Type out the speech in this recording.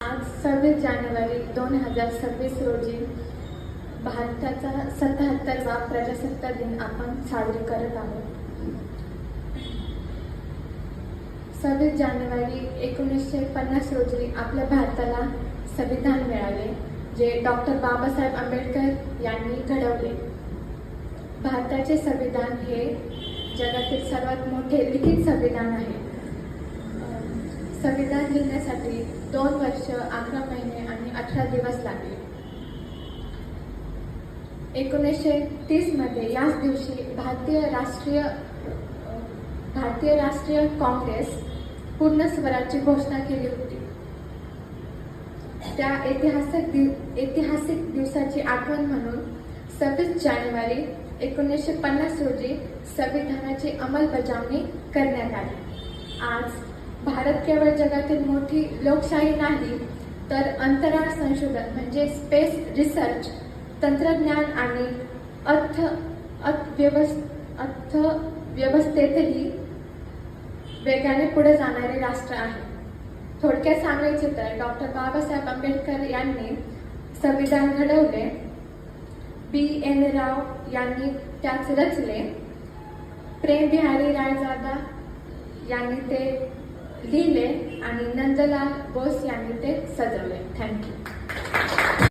आज 26 जानेवारी 2026 रोजी भारताचा 77वा प्रजासत्ताक दिन आपण साजरे करत आहोत. 26 जानेवारी 1950 रोजी आपल्या भारताला संविधान मिळाले, जे डॉक्टर बाबासाहेब आंबेडकर यांनी घडवले. भारताचे संविधान हे जगातील सर्वात मोठे लिखित संविधान आहे. संविधान लिहिण्यासाठी 2 वर्ष 11 महिने आणि 18 दिवस लागले. 1930 मध्ये याच दिवशी भारतीय राष्ट्रीय काँग्रेस पूर्ण स्वराज्याची घोषणा केली होती. त्या ऐतिहासिक दिवसाची आठवण म्हणून 26 जानेवारी 1950 रोजी संविधानाची अंमलबजावणी करण्यात आली. आज भारत केवळ जगातील मोठी लोकशाही नाही, तर अंतराळ संशोधन म्हणजे स्पेस रिसर्च, तंत्रज्ञान आणि अर्थव्यवस्थेतही वेगाने पुढे जाणारे राष्ट्र आहे. थोडक्यात सांगायचे तर डॉक्टर बाबासाहेब आंबेडकर यांनी संविधान घडवले, B.N. राव यांनी त्याच रचले, प्रेम बिहारी रायजादा यांनी ते लिहिले आणि नंदलाल बोस यांनी ते सजवले. थँक्यू.